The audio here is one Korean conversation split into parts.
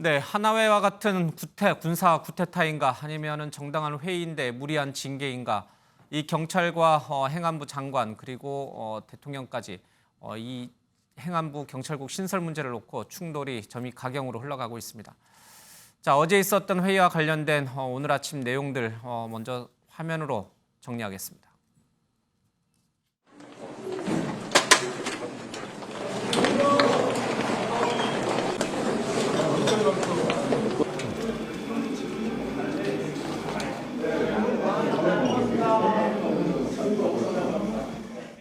네, 하나회와 같은 군사 쿠데타인가 아니면은 정당한 회의인데 무리한 징계인가 이 경찰과 행안부 장관 그리고 대통령까지 이 행안부 경찰국 신설 문제를 놓고 충돌이 점이 가경으로 흘러가고 있습니다. 자, 어제 있었던 회의와 관련된 오늘 아침 내용들 먼저 화면으로 정리하겠습니다.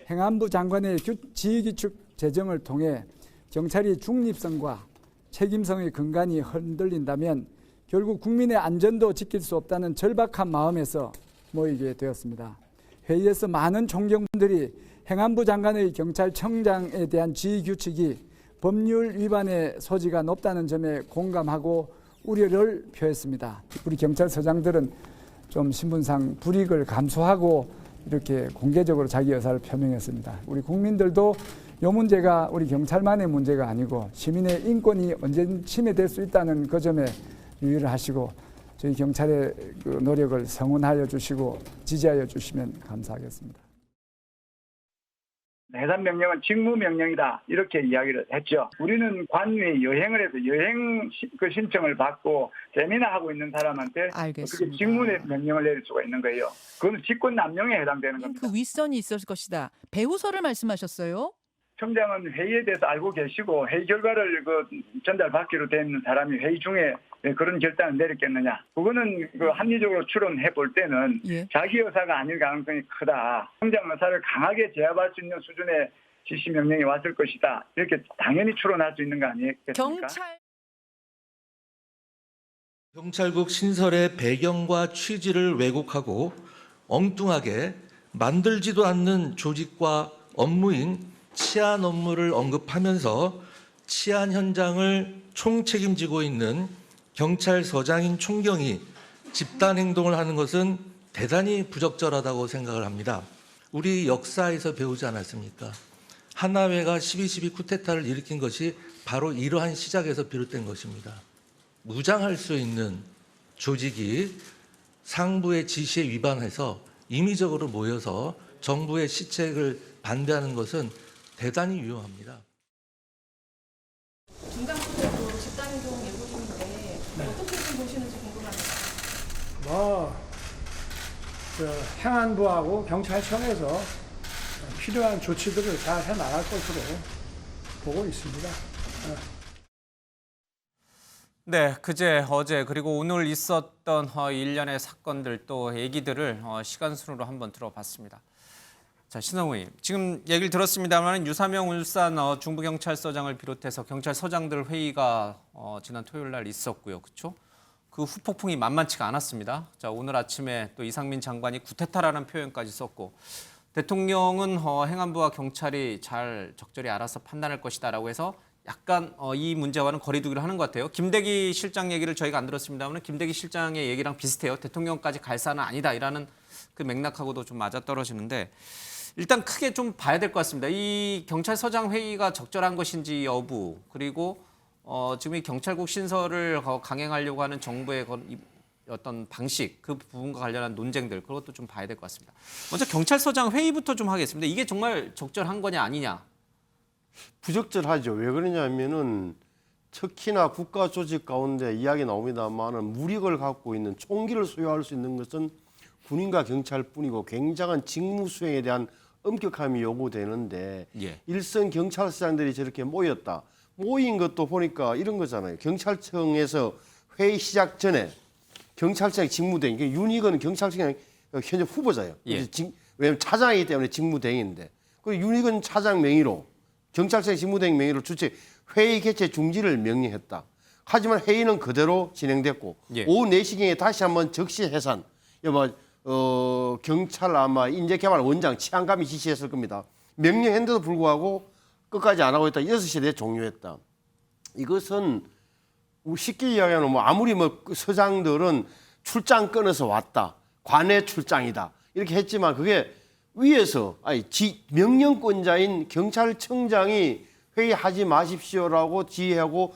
행안부 장관의 지휘기축 제정을 통해 경찰이 중립성과 책임성의 근간이 흔들린다면 결국 국민의 안전도 지킬 수 없다는 절박한 마음에서 모이게 되었습니다. 회의에서 많은 총경분들이 행안부 장관의 경찰청장에 대한 지휘규칙이 법률 위반의 소지가 높다는 점에 공감하고 우려를 표했습니다. 우리 경찰서장들은 좀 신분상 불이익을 감수하고 이렇게 공개적으로 자기 의사를 표명했습니다. 우리 국민들도 이 문제가 우리 경찰만의 문제가 아니고 시민의 인권이 언제든 침해될 수 있다는 그 점에 유의를 하시고 저희 경찰의 그 노력을 성원하여 주시고 지지하여 주시면 감사하겠습니다. 해산 명령은 직무 명령이다 이렇게 이야기를 했죠. 우리는 관유에 여행을 해서 여행 그 신청을 받고 세미나하고 있는 사람한테 그게 직무 명령을 내릴 수가 있는 거예요. 그건 직권 남용에 해당되는 겁니다. 그 윗선이 있을 것이다. 배후설을 말씀하셨어요? 청장은 회의에 대해서 알고 계시고 회의 결과를 전달받기로 된 사람이 회의 중에 그런 결단을 내렸겠느냐. 그거는 합리적으로 추론해 볼 때는 자기 의사가 아닐 가능성이 크다. 청장 의사를 강하게 제압할 수 있는 수준의 지시 명령이 왔을 것이다. 이렇게 당연히 추론할 수 있는 거 아니겠습니까? 경찰국 신설의 배경과 취지를 왜곡하고 엉뚱하게 만들지도 않는 조직과 업무인 치안 업무를 언급하면서 치안 현장을 총책임지고 있는 경찰서장인 총경이 집단 행동을 하는 것은 대단히 부적절하다고 생각을 합니다. 우리 역사에서 배우지 않았습니까? 하나회가 12.12 쿠데타를 일으킨 것이 바로 이러한 시작에서 비롯된 것입니다. 무장할 수 있는 조직이 상부의 지시에 위반해서 임의적으로 모여서 정부의 시책을 반대하는 것은 대단히 위험합니다. 중장부대도 집단행동 예고 중인데 어떻게 좀 보시는지 궁금합니다. 행안부하고 경찰청에서 필요한 조치들을 잘 해나갈 것으로 보고 있습니다. 네, 그제, 어제 그리고 오늘 있었던 일련의 사건들 또 얘기들을 시간 순으로 한번 들어봤습니다. 자, 신성우 의원님, 지금 얘기를 들었습니다만 유사명 울산 중부경찰서장을 비롯해서 경찰서장들 회의가 지난 토요일 날 있었고요, 그렇죠? 그 후폭풍이 만만치가 않았습니다. 자, 오늘 아침에 또 이상민 장관이 쿠데타라는 표현까지 썼고 대통령은 행안부와 경찰이 잘 적절히 알아서 판단할 것이다라고 해서 약간 이 문제와는 거리두기를 하는 것 같아요. 김대기 실장 얘기를 저희가 안 들었습니다만 김대기 실장의 얘기랑 비슷해요. 대통령까지 갈 사안은 아니다 이라는 그 맥락하고도 좀 맞아떨어지는데 일단 크게 좀 봐야 될 것 같습니다. 이 경찰서장 회의가 적절한 것인지 여부 그리고 지금 이 경찰국 신설을 강행하려고 하는 정부의 어떤 방식 그 부분과 관련한 논쟁들 그것도 좀 봐야 될 것 같습니다. 먼저 경찰서장 회의부터 좀 하겠습니다. 이게 정말 적절한 거냐 아니냐. 부적절하죠. 왜 그러냐면은 특히나 국가 조직 가운데 이야기 나옵니다만은 무력을 갖고 있는 총기를 소유할 수 있는 것은 군인과 경찰뿐이고 굉장한 직무 수행에 대한 엄격함이 요구되는데 일선 경찰서장들이 저렇게 모였다. 모인 것도 보니까 이런 거잖아요. 경찰청에서 회의 시작 전에 경찰청 직무대행, 윤희건 경찰청 현재 후보자예요. 왜냐하면 차장이기 때문에 직무대행인데 그 윤희건 차장 명의로 경찰청 직무대행 명의로 주최 회의 개최 중지를 명령했다. 하지만 회의는 그대로 진행됐고 오후 4시경에 다시 한번 적시 해산. 경찰 아마 인재개발 원장 치안감이 지시했을 겁니다. 명령했는데도 불구하고 끝까지 안 하고 있다. 6시에 대해 종료했다. 이것은 쉽게 이야기하면 아무리 서장들은 출장 끊어서 왔다. 관내 출장이다. 이렇게 했지만 그게 위에서 명령권자인 경찰청장이 회의하지 마십시오라고 지휘하고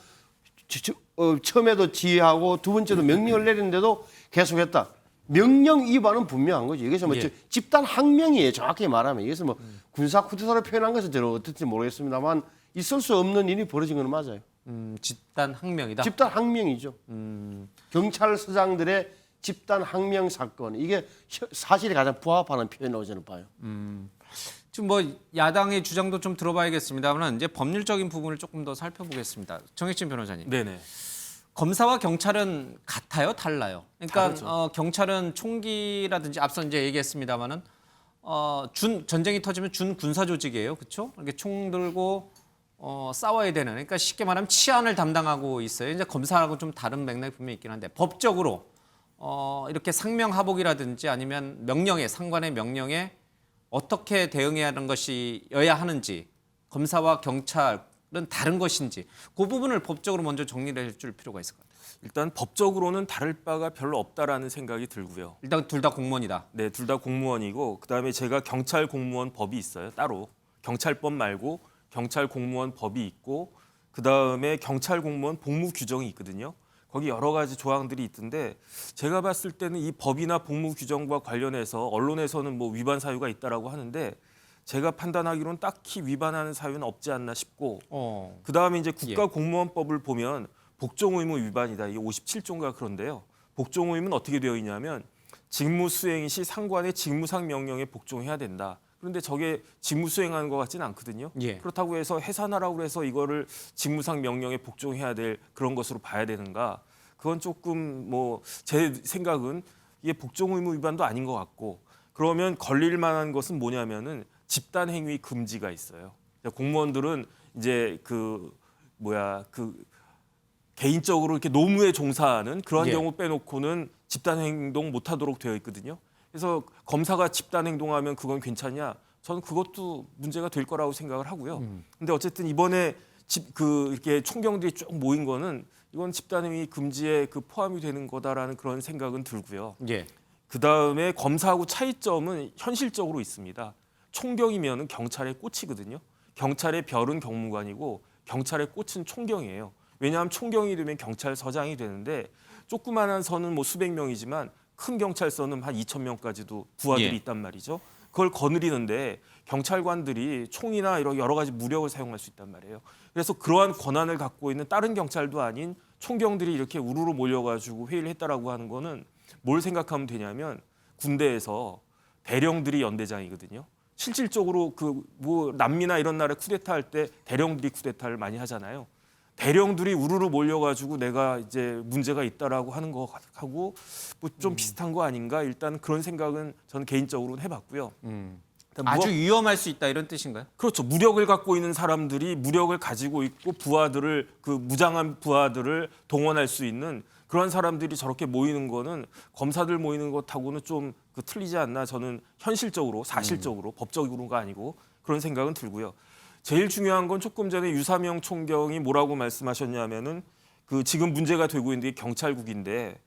처음에도 지휘하고 두 번째도 명령을 내리는데도 계속했다. 명령 위반은 분명한 거죠. 이것은 뭐 예. 집단 항명이에요. 정확히 말하면 이것은 뭐 군사 쿠데타로 표현한 것은 저는 어떨지 모르겠습니다만 있을 수 없는 일이 벌어진 건 맞아요. 집단 항명이다. 집단 항명이죠. 경찰서장들의 집단 항명 사건 이게 사실이 가장 부합하는 표현이라고 저는 봐요. 지금 뭐 야당의 주장도 좀 들어봐야겠습니다만 이제 법률적인 부분을 조금 더 살펴보겠습니다. 정혜진 변호사님. 네네. 검사와 경찰은 같아요, 달라요? 그러니까 다르죠. 경찰은 총기라든지 앞서 이제 얘기했습니다만은 전쟁이 터지면 준 군사 조직이에요, 그렇죠? 이렇게 총 들고 싸워야 되는. 그러니까 쉽게 말하면 치안을 담당하고 있어요. 이제 검사하고 좀 다른 맥락이 분명히 있긴 한데 법적으로 이렇게 상명하복이라든지 아니면 명령에 상관의 명령에 어떻게 대응해야 하는 것이어야 하는지 검사와 경찰은 다른 것인지 그 부분을 법적으로 먼저 정리를 해줄 필요가 있을 것 같아요. 일단 법적으로는 다를 바가 별로 없다라는 생각이 들고요. 일단 둘 다 공무원이다. 네, 둘 다 공무원이고 그다음에 제가 경찰 공무원 법이 있어요. 따로 경찰법 말고 경찰 공무원 법이 있고 그다음에 경찰 공무원 복무 규정이 있거든요. 거기 여러 가지 조항들이 있던데 제가 봤을 때는 이 법이나 복무 규정과 관련해서 언론에서는 뭐 위반 사유가 있다라고 하는데 제가 판단하기로는 딱히 위반하는 사유는 없지 않나 싶고 그다음에 이제 국가공무원법을 보면 복종 의무 위반이다. 이게 57조인가 그런데요. 복종 의무는 어떻게 되어 있냐면 직무 수행 시 상관의 직무상 명령에 복종해야 된다. 그런데 저게 직무 수행하는 것 같지는 않거든요. 예. 그렇다고 해서 해산하라고 해서 이거를 직무상 명령에 복종해야 될 그런 것으로 봐야 되는가? 그건 조금 뭐 제 생각은 이게 복종 의무 위반도 아닌 것 같고 그러면 걸릴 만한 것은 뭐냐면은 집단 행위 금지가 있어요. 공무원들은 이제 개인적으로 이렇게 노무에 종사하는 그런 예. 경우 빼놓고는 집단 행동 못 하도록 되어 있거든요. 그래서 검사가 집단 행동하면 그건 괜찮냐? 저는 그것도 문제가 될 거라고 생각을 하고요. 근데 어쨌든 이번에 이렇게 총경들이 쭉 모인 거는 이건 집단 행위 금지에 포함이 되는 거다라는 그런 생각은 들고요. 예. 그다음에 검사하고 차이점은 현실적으로 있습니다. 총경이면은 경찰의 꽃이거든요. 경찰의 별은 경무관이고 경찰의 꽃은 총경이에요. 왜냐하면 총경이 되면 경찰서장이 되는데 조그마한 서는 뭐 수백 명이지만 큰 경찰서는 한 2,000명까지도 부하들이 예. 있단 말이죠. 그걸 거느리는데 경찰관들이 총이나 이런 여러 가지 무력을 사용할 수 있단 말이에요. 그래서 그러한 권한을 갖고 있는 다른 경찰도 아닌 총경들이 이렇게 우르르 몰려가지고 회의를 했다라고 하는 거는 뭘 생각하면 되냐면 군대에서 대령들이 연대장이거든요. 실질적으로 남미나 이런 나라에 쿠데타 할 때 대령들이 쿠데타를 많이 하잖아요. 대령들이 우르르 몰려가지고 내가 이제 문제가 있다라고 하는 거하고 뭐 좀 비슷한 거 아닌가 일단 그런 생각은 저는 개인적으로 해봤고요. 아주 위험할 수 있다 이런 뜻인가요? 그렇죠. 무력을 갖고 있는 사람들이 무력을 가지고 있고 부하들을 무장한 부하들을 동원할 수 있는 그런 사람들이 저렇게 모이는 거는 검사들 모이는 것하고는 좀 틀리지 않나 저는 현실적으로 사실적으로 법적으로가 아니고 그런 생각은 들고요. 제일 중요한 건 조금 전에 유사명 총경이 뭐라고 말씀하셨냐면은 지금 문제가 되고 있는 게 경찰국인데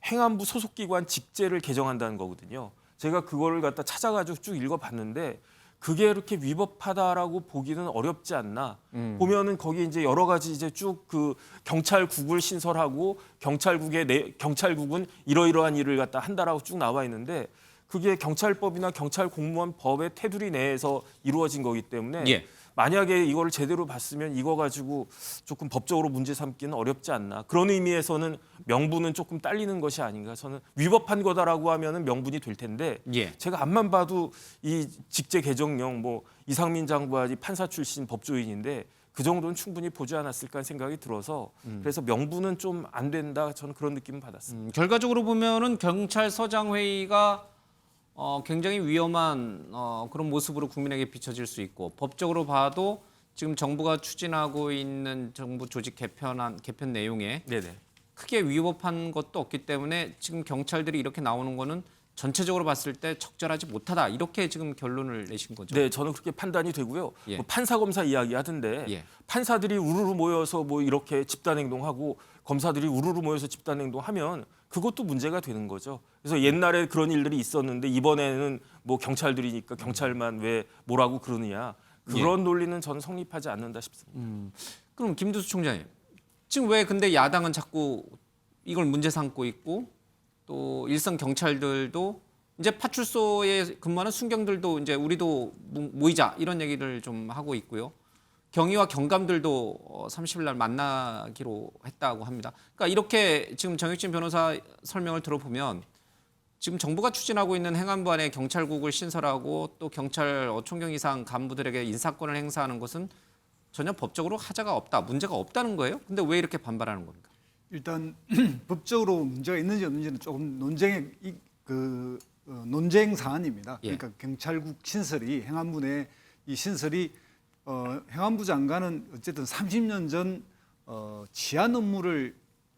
행안부 소속기관 직제를 개정한다는 거거든요. 제가 그거를 갖다 찾아가지고 쭉 읽어봤는데 그게 이렇게 위법하다라고 보기는 어렵지 않나. 보면은 거기 이제 여러 가지 이제 쭉 경찰국을 신설하고 경찰국은 이러이러한 일을 갖다 한다라고 쭉 나와 있는데 그게 경찰법이나 경찰공무원법의 테두리 내에서 이루어진 거기 때문에 예. 만약에 이거를 제대로 봤으면 이거 가지고 조금 법적으로 문제 삼기는 어렵지 않나. 그런 의미에서는 명분은 조금 딸리는 것이 아닌가. 저는 위법한 거다라고 하면은 명분이 될 텐데 예. 제가 앞만 봐도 이 직제 개정령 이상민 장관이 판사 출신 법조인인데 그 정도는 충분히 보지 않았을까 생각이 들어서 그래서 명분은 좀 안 된다. 저는 그런 느낌을 받았습니다. 결과적으로 보면은 경찰서장 회의가 굉장히 위험한 그런 모습으로 국민에게 비춰질 수 있고 법적으로 봐도 지금 정부가 추진하고 있는 정부 조직 개편 내용에 네네. 크게 위법한 것도 없기 때문에 지금 경찰들이 이렇게 나오는 거는 전체적으로 봤을 때 적절하지 못하다 이렇게 지금 결론을 내신 거죠. 네, 저는 그렇게 판단이 되고요. 예. 판사 검사 이야기 하던데 예. 판사들이 우르르 모여서 이렇게 집단 행동하고 검사들이 우르르 모여서 집단 행동하면 그것도 문제가 되는 거죠. 그래서 옛날에 그런 일들이 있었는데 이번에는 경찰들이니까 경찰만 왜 뭐라고 그러느냐 그런 논리는 저는 성립하지 않는다 싶습니다. 그럼 김두수 총장님 지금 왜 근데 야당은 자꾸 이걸 문제 삼고 있고 또 일선 경찰들도 이제 파출소에 근무하는 순경들도 이제 우리도 모이자 이런 얘기를 좀 하고 있고요. 경위와 경감들도 30일 날 만나기로 했다고 합니다. 그러니까 이렇게 지금 정혁진 변호사 설명을 들어보면 지금 정부가 추진하고 있는 행안부 안에 경찰국을 신설하고 또 경찰 총경 이상 간부들에게 인사권을 행사하는 것은 전혀 법적으로 하자가 없다, 문제가 없다는 거예요. 근데 왜 이렇게 반발하는 겁니까? 일단 법적으로 문제가 있는지 없는지는 조금 논쟁 사안입니다. 예. 그러니까 경찰국 신설이 행안부 내 이 신설이 행안부 장관은 어쨌든 30년 전 치안 업무를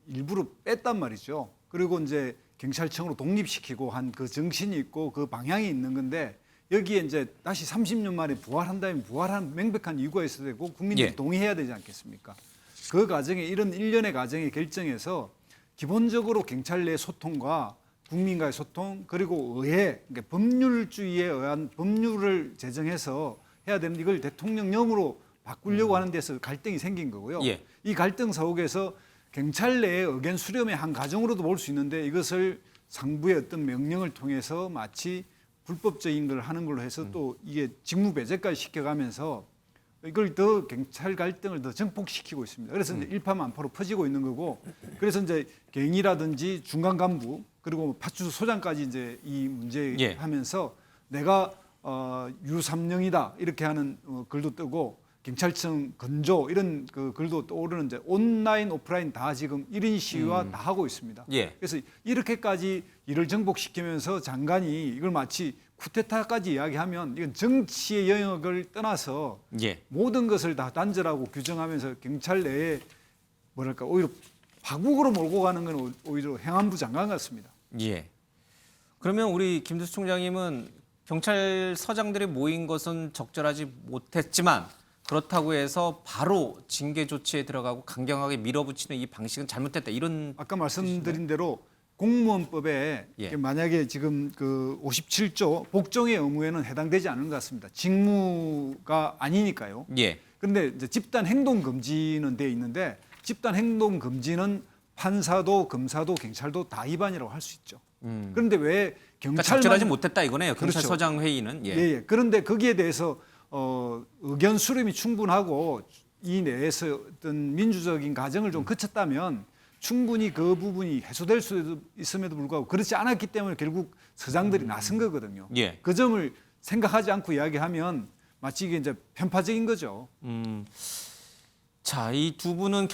일부러 뺐단 말이죠. 그리고 이제 경찰청으로 독립시키고 한 그 정신이 있고 그 방향이 있는 건데 여기에 이제 다시 30년 만에 부활한다면 부활한 명백한 이유가 있어야 되고 국민들이 예. 동의해야 되지 않겠습니까? 그 과정에 이런 일련의 과정의 결정에서 기본적으로 경찰 내 소통과 국민과의 소통 그리고 의회 그러니까 법률주의에 의한 법률을 제정해서 해야 되는 이걸 대통령령으로 바꾸려고 하는 데서 갈등이 생긴 거고요. 예. 이 갈등 사옥에서 경찰 내의 의견 수렴의 한 과정으로도 볼 수 있는데 이것을 상부의 어떤 명령을 통해서 마치 불법적인 걸 하는 걸로 해서 또 이게 직무 배제까지 시켜가면서 이걸 더 경찰 갈등을 더 증폭시키고 있습니다. 그래서 이제 일파만파로 퍼지고 있는 거고, 그래서 이제 경이라든지 중간 간부 그리고 파출소 소장까지 이제 이 문제 예. 하면서 내가 U3령이다 이렇게 하는 글도 뜨고 경찰청 건조 이런 그 글도 떠오르는 이제 온라인 오프라인 다 지금 1인 시위와 다 하고 있습니다. 예. 그래서 이렇게까지 일을 정복시키면서 장관이 이걸 마치 쿠데타까지 이야기하면 이건 정치의 영역을 떠나서 예. 모든 것을 다 단절하고 규정하면서 경찰 내에 뭐랄까 오히려 파국으로 몰고 가는 건 오히려 행안부 장관 같습니다. 예. 그러면 우리 김두수 총장님은 경찰서장들이 모인 것은 적절하지 못했지만 그렇다고 해서 바로 징계 조치에 들어가고 강경하게 밀어붙이는 이 방식은 잘못됐다 이런 아까 말씀드린 대로 공무원법에 예. 만약에 지금 그 57조 복종의 의무에는 해당되지 않는 것 같습니다. 직무가 아니니까요. 예. 그런데 이제 집단 행동 금지는 돼 있는데 집단 행동 금지는 판사도 검사도 경찰도 다 위반이라고 할 수 있죠. 그런데 왜 그러니까 경찰만 적절하지 못했다 이거네요. 그렇죠. 경찰서장 회의는 예. 예. 그런데 거기에 대해서 의견 수렴이 충분하고 이 내에서 어떤 민주적인 과정을 좀 거쳤다면 충분히 그 부분이 해소될 수 있음에도 불구하고 그렇지 않았기 때문에 결국 서장들이 나선 거거든요. 예. 그 점을 생각하지 않고 이야기하면 마치 이게 이제 편파적인 거죠. 자, 이 두 분은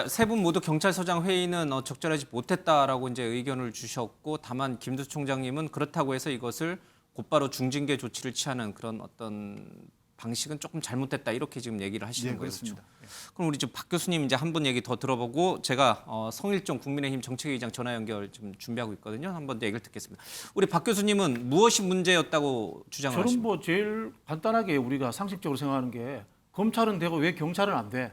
세 분 모두 경찰서장 회의는 적절하지 못했다라고 이제 의견을 주셨고, 다만 김두수 총장님은 그렇다고 해서 이것을 곧바로 중징계 조치를 취하는 그런 어떤 방식은 조금 잘못됐다 이렇게 지금 얘기를 하시는 예, 거예요. 그렇습니다. 그렇죠? 그럼 우리 지금 박 교수님 이제 한 분 얘기 더 들어보고 제가 성일종 국민의힘 정책위의장 전화 연결 지금 준비하고 있거든요. 한번 더 얘기를 듣겠습니다. 우리 박 교수님은 무엇이 문제였다고 주장을 저는 하십니까? 뭐 제일 간단하게 우리가 상식적으로 생각하는 게 검찰은 되고 왜 경찰은 안 돼?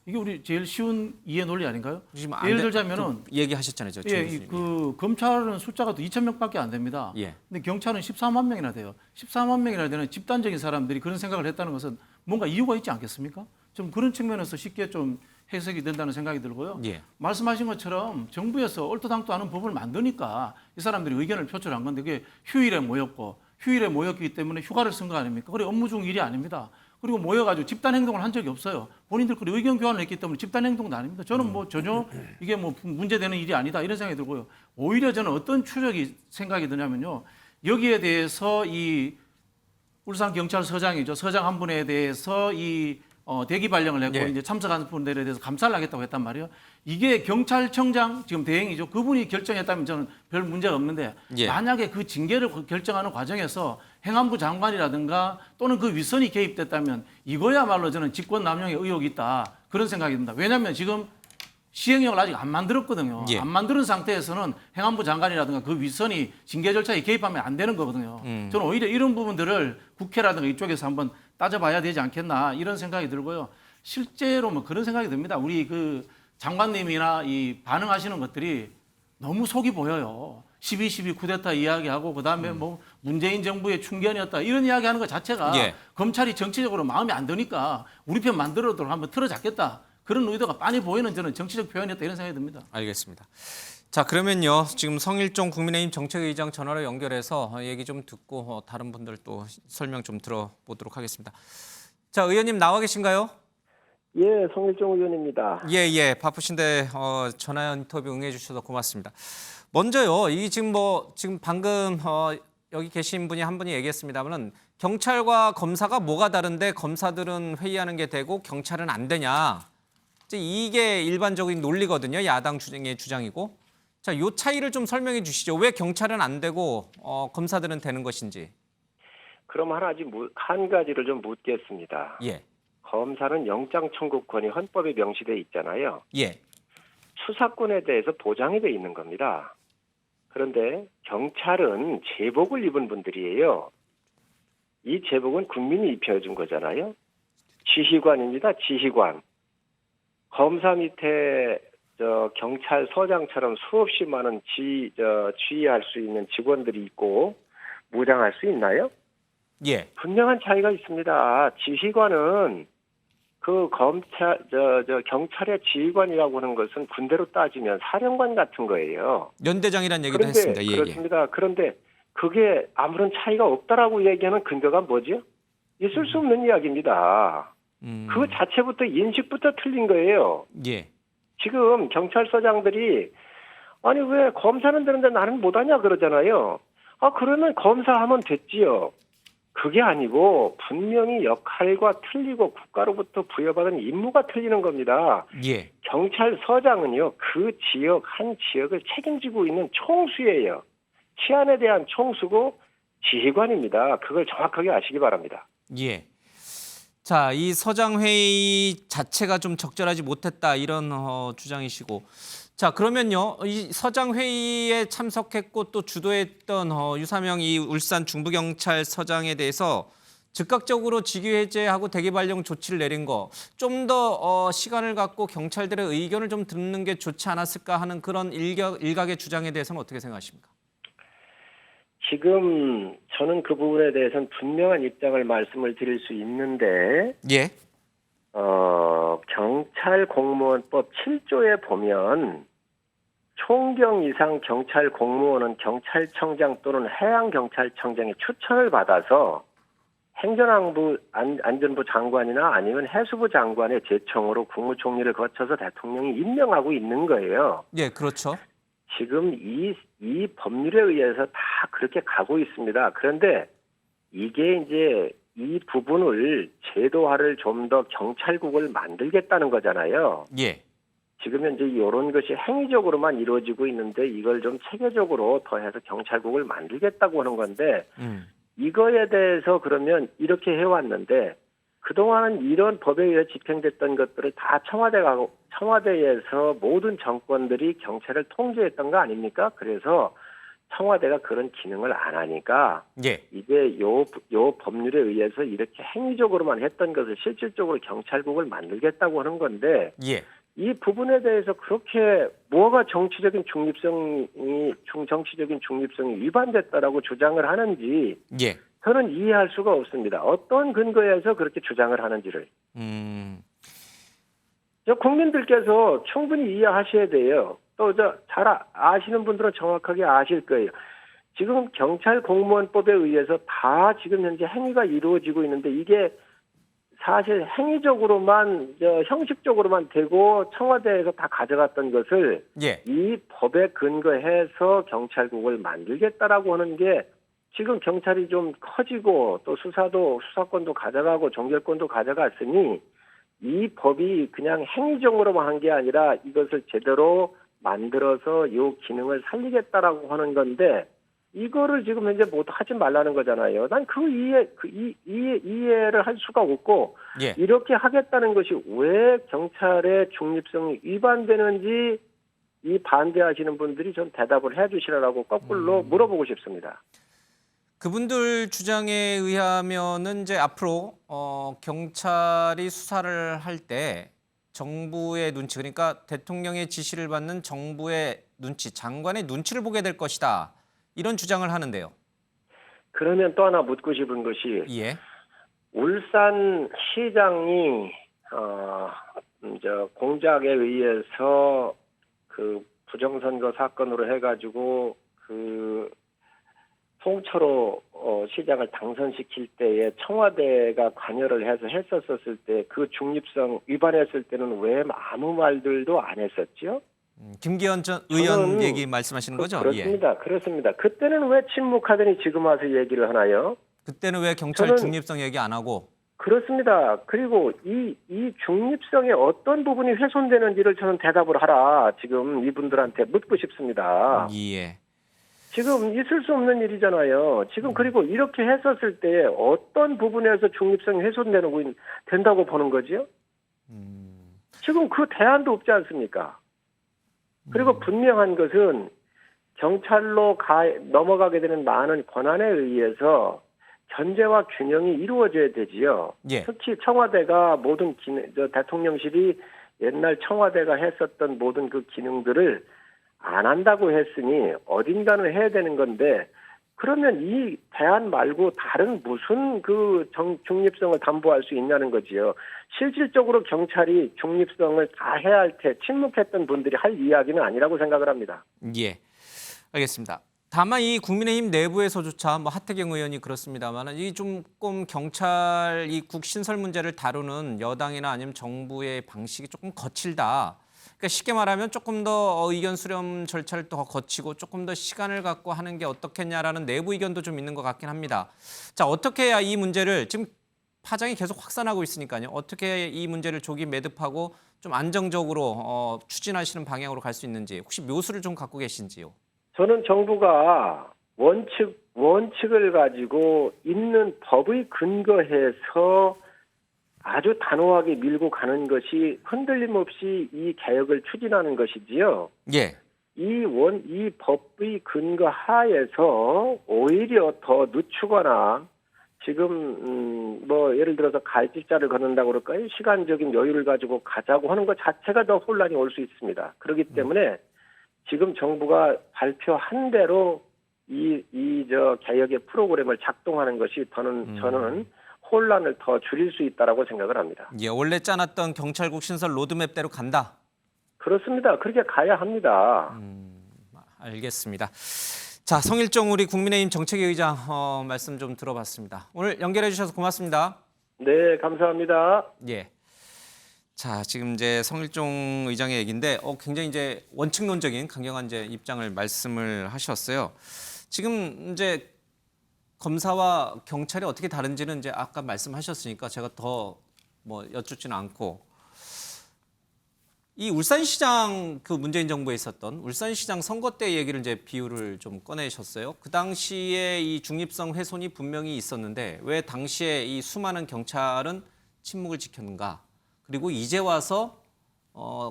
이게 우리 제일 쉬운 이해 논리 아닌가요? 지금 예를 들자면은 좀 얘기하셨잖아요, 저 예, 교수님. 그 검찰은 숫자가 또 2,000명밖에 안 됩니다. 예. 근데 경찰은 14만 명이나 돼요. 14만 명이나 되는 집단적인 사람들이 그런 생각을 했다는 것은 뭔가 이유가 있지 않겠습니까? 좀 그런 측면에서 쉽게 좀 해석이 된다는 생각이 들고요. 예. 말씀하신 것처럼 정부에서 얼토당토 않은 법을 만드니까 이 사람들이 의견을 표출한 건데 그게 휴일에 모였고 휴일에 모였기 때문에 휴가를 쓴 거 아닙니까? 그래 업무 중 일이 아닙니다. 그리고 모여가지고 집단 행동을 한 적이 없어요. 본인들끼리 의견 교환을 했기 때문에 집단 행동도 아닙니다. 저는 뭐 전혀 이게 뭐 문제되는 일이 아니다 이런 생각이 들고요. 오히려 저는 어떤 추적이 생각이 드냐면요. 여기에 대해서 이 울산 경찰서장이죠. 서장 한 분에 대해서 이 대기 발령을 했고 예. 이제 참석한 분들에 대해서 감사를 하겠다고 했단 말이에요. 이게 경찰청장 지금 대행이죠. 그분이 결정했다면 저는 별 문제가 없는데 예. 만약에 그 징계를 결정하는 과정에서 행안부 장관이라든가 또는 그 윗선이 개입됐다면 이거야말로 저는 직권남용의 의혹이 있다 그런 생각이 듭니다. 왜냐하면 지금 시행령을 아직 안 만들었거든요. 예. 안 만드는 상태에서는 행안부 장관이라든가 그 윗선이 징계 절차에 개입하면 안 되는 거거든요. 저는 오히려 이런 부분들을 국회라든가 이쪽에서 한번 따져봐야 되지 않겠나 이런 생각이 들고요. 실제로 뭐 그런 생각이 듭니다. 우리 그 장관님이나 이 반응하시는 것들이 너무 속이 보여요. 12.12 쿠데타 이야기하고 그다음에 뭐 문재인 정부의 충견이었다 이런 이야기하는 것 자체가 예. 검찰이 정치적으로 마음에 안 드니까 우리 편 만들어도록 한번 틀어잡겠다. 그런 의도가 빤히 보이는 저는 정치적 표현이었다 이런 생각이 듭니다. 알겠습니다. 자, 그러면요. 지금 성일종 국민의힘 정책의장 전화로 연결해서 얘기 좀 듣고 다른 분들 또 설명 좀 들어보도록 하겠습니다. 자, 의원님 나와 계신가요? 예, 성일종 의원입니다. 예. 바쁘신데 전화 인터뷰 응해 주셔서 고맙습니다. 먼저요. 이 지금 방금 여기 계신 분이 한 분이 얘기했습니다만은 경찰과 검사가 뭐가 다른데 검사들은 회의하는 게 되고 경찰은 안 되냐. 이게 일반적인 논리거든요. 야당 주장의 주장이고. 자, 요 차이를 좀 설명해 주시죠. 왜 경찰은 안 되고 검사들은 되는 것인지. 그럼 한 가지를 좀 묻겠습니다. 예. 검사는 영장 청구권이 헌법에 명시돼 있잖아요. 예. 수사권에 대해서 보장이 돼 있는 겁니다. 그런데 경찰은 제복을 입은 분들이에요. 이 제복은 국민이 입혀준 거잖아요. 지휘관입니다. 지휘관. 검사 밑에 경찰서장처럼 수없이 많은 지휘할 수 있는 직원들이 있고 무장할 수 있나요? 예. 분명한 차이가 있습니다. 지휘관은 그 경찰의 지휘관이라고 하는 것은 군대로 따지면 사령관 같은 거예요. 연대장이라는 얘기도 했습니다. 예. 그렇습니다. 그런데 그게 아무런 차이가 없다라고 얘기하는 근거가 뭐죠? 있을 수 없는 이야기입니다. 그 자체부터 인식부터 틀린 거예요. 예. 지금 경찰서장들이 아니 왜 검사는 되는데 나는 못하냐 그러잖아요. 그러면 검사하면 됐지요. 그게 아니고 분명히 역할과 틀리고 국가로부터 부여받은 임무가 틀리는 겁니다. 예. 경찰서장은요, 그 지역 한 지역을 책임지고 있는 총수예요. 치안에 대한 총수고 지휘관입니다. 그걸 정확하게 아시기 바랍니다. 예. 자, 이 서장 회의 자체가 좀 적절하지 못했다 이런 주장이시고. 자, 그러면요. 이 서장 회의에 참석했고 또 주도했던 유사명 이 울산 중부경찰서장에 대해서 즉각적으로 직위 해제하고 대기 발령 조치를 내린 거 좀 더 시간을 갖고 경찰들의 의견을 좀 듣는 게 좋지 않았을까 하는 그런 일각의 주장에 대해서는 어떻게 생각하십니까? 지금 저는 그 부분에 대해서는 분명한 입장을 말씀을 드릴 수 있는데 예. 경찰공무원법 7조에 보면 총경 이상 경찰 공무원은 경찰청장 또는 해양경찰청장의 추천을 받아서 행정안전부 장관이나 아니면 해수부 장관의 제청으로 국무총리를 거쳐서 대통령이 임명하고 있는 거예요. 예, 그렇죠. 지금 이 법률에 의해서 다 그렇게 가고 있습니다. 그런데 이게 이제 이 부분을 제도화를 좀 더 경찰국을 만들겠다는 거잖아요. 예. 지금 현재 이런 것이 행위적으로만 이루어지고 있는데 이걸 좀 체계적으로 더해서 경찰국을 만들겠다고 하는 건데 이거에 대해서 그러면 이렇게 해왔는데 그동안은 이런 법에 의해 집행됐던 것들을 다 청와대에서 모든 정권들이 경찰을 통제했던 거 아닙니까? 그래서 청와대가 그런 기능을 안 하니까 예. 이제 요 법률에 의해서 이렇게 행위적으로만 했던 것을 실질적으로 경찰국을 만들겠다고 하는 건데 예. 이 부분에 대해서 그렇게 뭐가 정치적인 중립성이 위반됐다라고 주장을 하는지 예. 저는 이해할 수가 없습니다. 어떤 근거에서 그렇게 주장을 하는지를. 국민들께서 충분히 이해하셔야 돼요. 또 잘 아시는 분들은 정확하게 아실 거예요. 지금 경찰공무원법에 의해서 다 지금 현재 행위가 이루어지고 있는데 이게 사실 행위적으로만 형식적으로만 되고 청와대에서 다 가져갔던 것을 예. 이 법에 근거해서 경찰국을 만들겠다라고 하는 게 지금 경찰이 좀 커지고 또 수사권도 가져가고 종결권도 가져갔으니 이 법이 그냥 행위적으로만 한 게 아니라 이것을 제대로 만들어서 이 기능을 살리겠다라고 하는 건데 이거를 지금 현재 모두 하지 말라는 거잖아요. 난 이해를 할 수가 없고 예. 이렇게 하겠다는 것이 왜 경찰의 중립성이 위반되는지 이 반대하시는 분들이 좀 대답을 해주시라고 거꾸로 물어보고 싶습니다. 그분들 주장에 의하면은 이제 앞으로 경찰이 수사를 할 때 정부의 눈치, 그러니까 대통령의 지시를 받는 정부의 눈치, 장관의 눈치를 보게 될 것이다. 이런 주장을 하는데요. 그러면 또 하나 묻고 싶은 것이 예. 울산 시장이 공작에 의해서 그 부정선거 사건으로 해가지고 그 홍철호 시장을 당선시킬 때에 청와대가 관여를 해서 했었을 때 그 중립성 위반했을 때는 왜 아무 말들도 안 했었죠? 김기현 전 의원 저는 얘기 말씀하시는 거죠? 그렇습니다. 그렇습니다. 그때는 왜 침묵하더니 지금 와서 얘기를 하나요? 그때는 왜 경찰 저는- 중립성 얘기 안 하고? 그렇습니다. 그리고 이 중립성의 어떤 부분이 훼손되는지를 저는 대답을 하라. 지금 이분들한테 묻고 싶습니다. 예. 지금 있을 수 없는 일이잖아요. 지금 그리고 이렇게 했었을 때 어떤 부분에서 중립성이 된다고 보는 거지요? 지금 그 대안도 없지 않습니까? 그리고 분명한 것은 경찰로 넘어가게 되는 많은 권한에 의해서 견제와 균형이 이루어져야 되지요. 예. 특히 청와대가 모든 대통령실이 옛날 청와대가 했었던 모든 그 기능들을 안 한다고 했으니 어딘가는 해야 되는 건데 그러면 이 대안 말고 다른 무슨 그 중립성을 담보할 수 있냐는 거지요. 실질적으로 경찰이 중립성을 다 해야 할 때 침묵했던 분들이 할 이야기는 아니라고 생각을 합니다. 예. 알겠습니다. 다만 이 국민의힘 내부에서조차 뭐 하태경 의원이 그렇습니다만 이 조금 경찰 이 국 신설 문제를 다루는 여당이나 아니면 정부의 방식이 조금 거칠다. 그러니까 쉽게 말하면 조금 더 의견 수렴 절차를 더 거치고 조금 더 시간을 갖고 하는 게 어떻겠냐라는 내부 의견도 좀 있는 것 같긴 합니다. 자, 어떻게 해야 이 문제를 지금 파장이 계속 확산하고 있으니까요. 어떻게 이 문제를 조기 매듭하고 좀 안정적으로 추진하시는 방향으로 갈 수 있는지 혹시 묘수를 좀 갖고 계신지요? 저는 정부가 원칙을 가지고 있는 법의 근거해서 아주 단호하게 밀고 가는 것이 흔들림 없이 이 개혁을 추진하는 것이지요. 예. 이 법의 근거 하에서 오히려 더 늦추거나 지금 뭐 예를 들어서 갈집자를 걷는다고 그럴까요? 시간적인 여유를 가지고 가자고 하는 것 자체가 더 혼란이 올 수 있습니다. 그렇기 때문에 지금 정부가 발표한 대로 개혁의 프로그램을 작동하는 것이 저는 혼란을 더 줄일 수 있다라고 생각을 합니다. 예, 원래 짜놨던 경찰국 신설 로드맵대로 간다. 그렇습니다. 그렇게 가야 합니다. 알겠습니다. 자, 성일종 우리 국민의힘 정책위 의장 말씀 좀 들어봤습니다. 오늘 연결해 주셔서 고맙습니다. 네, 감사합니다. 예. 자, 지금 이제 성일종 의장의 얘기인데 굉장히 이제 원칙론적인 강경한 이제 입장을 말씀을 하셨어요. 지금 이제 검사와 경찰이 어떻게 다른지는 이제 아까 말씀하셨으니까 제가 더 뭐 여쭙지는 않고 이 울산시장 그 문재인 정부에 있었던 울산시장 선거 때 얘기를 이제 비유를 좀 꺼내셨어요. 그 당시에 이 중립성 훼손이 분명히 있었는데 왜 당시에 이 수많은 경찰은 침묵을 지켰는가? 그리고 이제 와서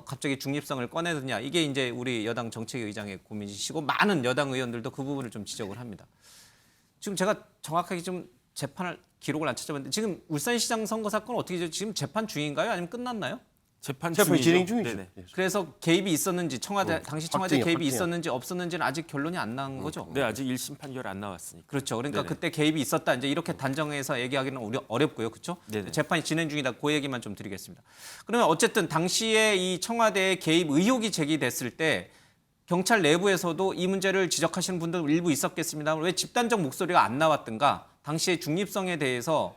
갑자기 중립성을 꺼내느냐? 이게 이제 우리 여당 정책위 의장의 고민이시고 많은 여당 의원들도 그 부분을 좀 지적을 합니다. 지금 제가 정확하게 좀 기록을 안 찾아봤는데 지금 울산시장 선거 사건 어떻게 지금 재판 중인가요? 아니면 끝났나요? 재판 진행 중이죠. 중이죠. 네네. 예. 그래서 개입이 있었는지 당시 청와대 개입이 확정이야. 있었는지 없었는지는 아직 결론이 안 난 거죠. 네, 아직 1심 판결 안 나왔으니까. 그렇죠. 그러니까 네네. 그때 개입이 있었다 이제 이렇게 단정해서 얘기하기는 어렵고요, 그렇죠? 네네. 재판이 진행 중이다. 그 얘기만 좀 드리겠습니다. 그러면 어쨌든 당시에 이 청와대의 개입 의혹이 제기됐을 때 경찰 내부에서도 이 문제를 지적하시는 분들 일부 있었겠습니다. 왜 집단적 목소리가 안 나왔든가? 당시의 중립성에 대해서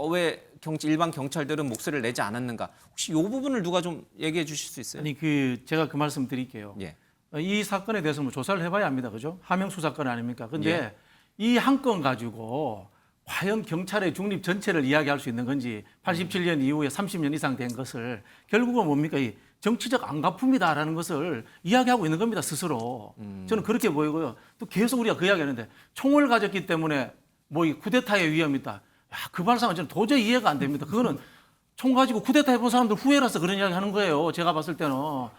왜 일반 경찰들은 목소리를 내지 않았는가? 혹시 이 부분을 누가 좀 얘기해 주실 수 있어요? 아니 제가 그 말씀 드릴게요. 예. 이 사건에 대해서 뭐 조사를 해봐야 합니다, 그죠? 하명수 사건 아닙니까? 근데 예. 이 한 건 가지고 과연 경찰의 중립 전체를 이야기할 수 있는 건지 87년 이후에 30년 이상 된 것을 결국은 뭡니까? 이 정치적 안가품이다라는 것을 이야기하고 있는 겁니다, 스스로. 저는 그렇게 보이고요. 또 계속 우리가 그 이야기하는데 총을 가졌기 때문에 뭐 이 쿠데타의 위험이 있다. 야, 그 발상은 저는 도저히 이해가 안 됩니다. 그거는 총 가지고 쿠데타 해본 사람들 후회라서 그런 이야기 하는 거예요. 제가 봤을 때는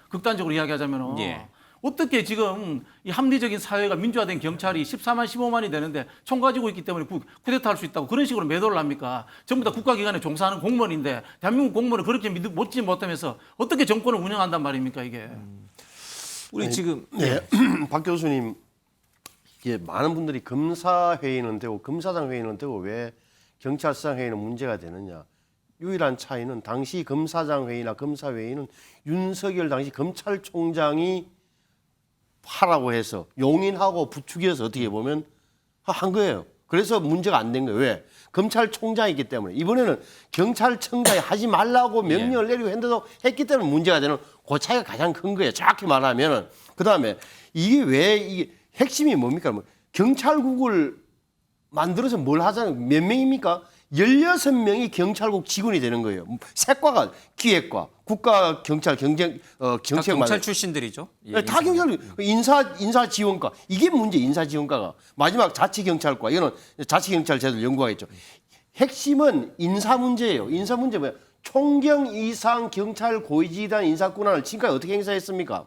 극단적으로 이야기하자면은. 예. 어떻게 지금 이 합리적인 사회가 민주화된 경찰이 14만, 15만이 되는데 총 가지고 있기 때문에 쿠데타 할 수 있다고 그런 식으로 매도를 합니까? 전부 다 국가기관에 종사하는 공무원인데 대한민국 공무원을 그렇게 믿지 못하면서 어떻게 정권을 운영한단 말입니까, 이게? 우리 지금 네. 박 교수님, 이게 많은 분들이 검사 회의는 되고 검사장 회의는 되고 왜 경찰서장 회의는 문제가 되느냐? 유일한 차이는 당시 검사장 회의나 검사 회의는 윤석열 당시 검찰총장이 하라고 해서 용인하고 부추겨서 어떻게 보면 한 거예요. 그래서 문제가 안 된 거예요. 왜? 검찰총장이기 때문에. 이번에는 경찰청장이 하지 말라고 명령을 내리고 했는데도 했기 때문에 문제가 되는 그 차이가 가장 큰 거예요. 정확히 말하면은. 그다음에 이게 핵심이 뭡니까? 경찰국을 만들어서 뭘 하자는 몇 명입니까? 16명이 경찰국 직원이 되는 거예요. 색과가 기획과 국가경찰 정책 경찰 출신들이죠. 예, 다 경찰 인사 지원과 이게 문제 인사 지원과가 마지막 자치경찰과 이거는 자치경찰 제도를 연구하겠죠. 핵심은 인사 문제예요. 인사 문제 뭐야? 총경 이상 경찰 고위직단 인사 권한을 지금까지 어떻게 행사했습니까?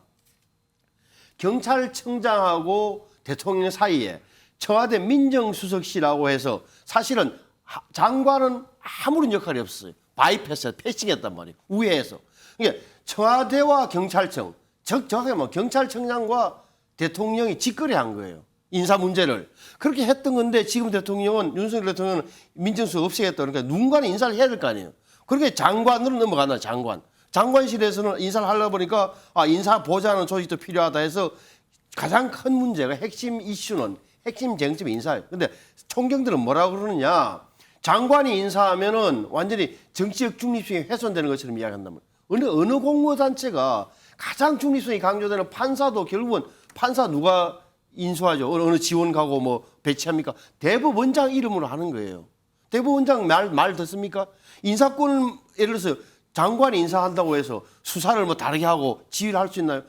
경찰청장하고 대통령 사이에 청와대 민정수석실하고 해서 사실은 장관은 아무런 역할이 없어요. 바이패스, 패싱했단 말이에요. 우회해서. 그러니까 청와대와 경찰청, 정확하게 말하면 경찰청장과 대통령이 직거래한 거예요. 인사 문제를. 그렇게 했던 건데 지금 대통령은 윤석열 대통령은 민정수석 없애겠다. 그러니까 누군가는 인사를 해야 될 거 아니에요. 그렇게 장관으로 넘어가나 장관. 장관실에서는 인사를 하려고 보니까 인사 보좌하는 조직도 필요하다 해서 가장 큰 문제가 핵심 이슈는 핵심 쟁점이 인사예요. 근데 총경들은 뭐라고 그러느냐. 장관이 인사하면은 완전히 정치적 중립성이 훼손되는 것처럼 이야기한단 말이에요. 어느 공무단체가 가장 중립성이 강조되는 판사도 결국은 판사 누가 인수하죠. 어느 지원 가고 뭐 배치합니까? 대법원장 이름으로 하는 거예요. 대법원장 말 듣습니까? 인사권을 예를 들어서 장관이 인사한다고 해서 수사를 뭐 다르게 하고 지휘를 할 수 있나요?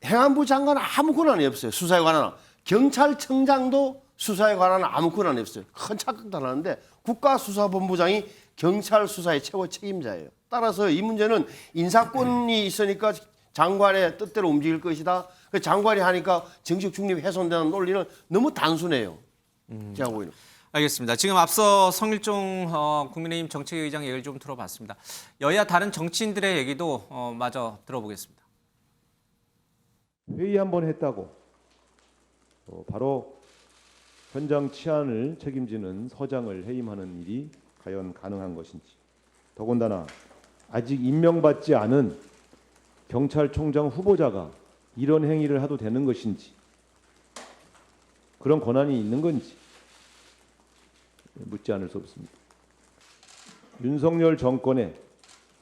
행안부 장관은 아무 권한이 없어요. 수사에 관한. 경찰청장도 수사에 관한 아무 권한이 없어요. 큰 착각도 안 하는데 국가수사본부장이 경찰 수사의 최고 책임자예요. 따라서 이 문제는 인사권이 있으니까 장관의 뜻대로 움직일 것이다. 그 장관이 하니까 정치적 중립이 훼손되는 논리는 너무 단순해요. 제가 보이는. 알겠습니다. 지금 앞서 성일종 국민의힘 정책위의장 얘기를 좀 들어봤습니다. 여야 다른 정치인들의 얘기도 마저 들어보겠습니다. 회의 한번 했다고 바로 현장 치안을 책임지는 서장을 해임하는 일이 과연 가능한 것인지, 더군다나 아직 임명받지 않은 경찰총장 후보자가 이런 행위를 해도 되는 것인지, 그런 권한이 있는 건지 묻지 않을 수 없습니다. 윤석열 정권의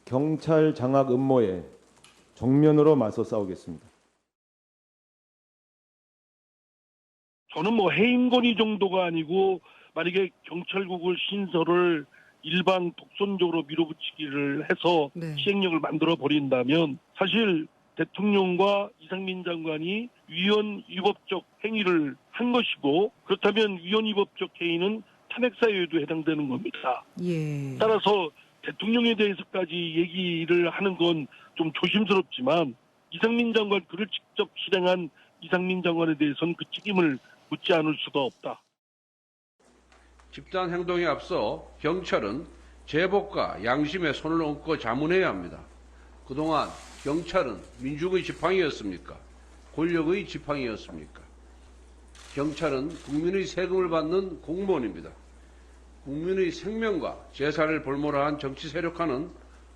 경찰 장악 음모에 정면으로 맞서 싸우겠습니다. 저는 뭐 해임건의 정도가 아니고 만약에 경찰국을 신설을 일반 독선적으로 밀어붙이기를 해서 시행령을 만들어 버린다면 사실 대통령과 이상민 장관이 위헌 위법적 행위를 한 것이고, 그렇다면 위헌 위법적 행위는 탄핵 사유에도 해당되는 겁니다. 예. 따라서 대통령에 대해서까지 얘기를 하는 건 좀 조심스럽지만 이상민 장관 그를 직접 실행한 이상민 장관에 대해서는 그 책임을 묻지 않을 수가 없다. 집단 행동에 앞서 경찰은 제복과 양심에 손을 얹고 자문해야 합니다. 그동안 경찰은 민중의 지팡이였습니까? 권력의 지팡이였습니까? 경찰은 국민의 세금을 받는 공무원입니다. 국민의 생명과 재산을 볼모로한 정치 세력화는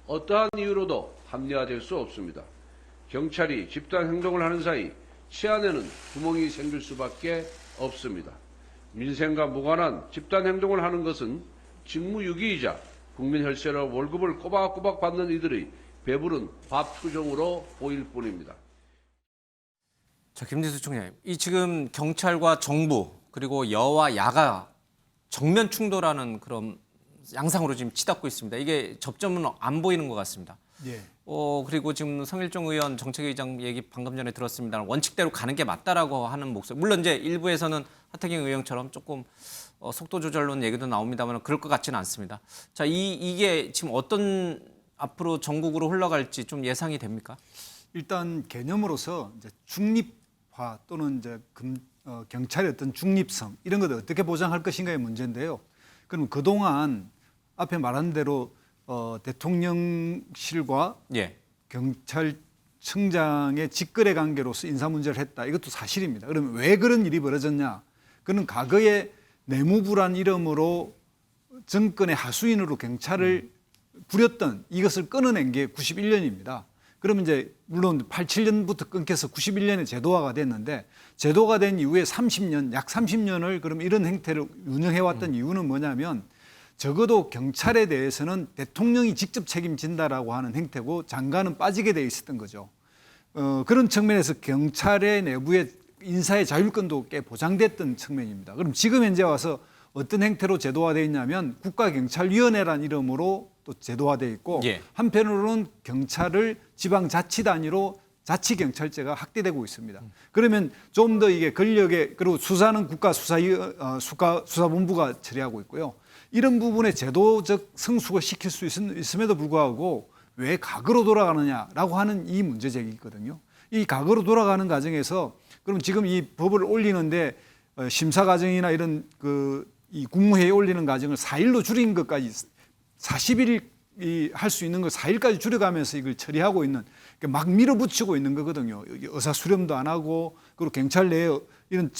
어떠한 이유로도 합리화될 수 없습니다. 경찰이 집단 행동을 하는 사이 치안에는 구멍이 생길 수밖에 없습니다. 민생과 무관한 집단 행동을 하는 것은 직무유기이자 국민 혈세로 월급을 꼬박꼬박 받는 이들의 배부른 밥투정으로 보일 뿐입니다. 자, 김진수 총장님, 이 지금 경찰과 정부 그리고 여와 야가 정면 충돌하는 그런 양상으로 지금 치닫고 있습니다. 이게 접점은 안 보이는 것 같습니다. 예. 그리고 지금 성일종 의원 정책위의장 얘기 방금 전에 들었습니다. 원칙대로 가는 게 맞다라고 하는 목소리. 물론 이제 일부에서는 하태경 의원처럼 조금 속도 조절론 얘기도 나옵니다만 그럴 것 같지는 않습니다. 자, 이게 지금 어떤 앞으로 전국으로 흘러갈지 좀 예상이 됩니까? 일단 개념으로서 이제 중립화 또는 이제 경찰의 어떤 중립성 이런 것을 어떻게 보장할 것인가의 문제인데요. 그럼 그동안 앞에 말한 대로 대통령실과 경찰청장의 직거래 관계로서 인사 문제를 했다. 이것도 사실입니다. 그러면 왜 그런 일이 벌어졌냐? 그는 과거에 내무부란 이름으로 정권의 하수인으로 경찰을 부렸던 이것을 끊어낸 게 91년입니다. 그러면 이제 물론 87년부터 끊겨서 91년에 제도화가 됐는데 제도가 된 이후에 30년, 약 30년을 그럼 이런 행태를 운영해왔던 이유는 뭐냐면 적어도 경찰에 대해서는 대통령이 직접 책임진다라고 하는 행태고 장관은 빠지게 돼 있었던 거죠. 그런 측면에서 경찰의 내부의 인사의 자율권도 꽤 보장됐던 측면입니다. 그럼 지금 현재 와서 어떤 행태로 제도화되어 있냐면 국가경찰위원회라는 이름으로 또 제도화되어 있고 예. 한편으로는 경찰을 지방자치 단위로 자치경찰제가 확대되고 있습니다. 그러면 좀 더 이게 권력의 그리고 수사는 국가수사본부가 처리하고 있고요. 이런 부분에 제도적 성숙을 시킬 수 있음에도 불구하고 왜 과거로 돌아가느냐라고 하는 이 문제 제기거든요. 이 과거로 돌아가는 과정에서 그럼 지금 이 법을 올리는데 심사 과정이나 이런 이 국무회의에 올리는 과정을 4일로 줄인 것까지 40일 할 수 있는 걸 4일까지 줄여가면서 이걸 처리하고 있는 막 밀어붙이고 있는 거거든요. 의사 수렴도 안 하고 그리고 경찰 내에 이런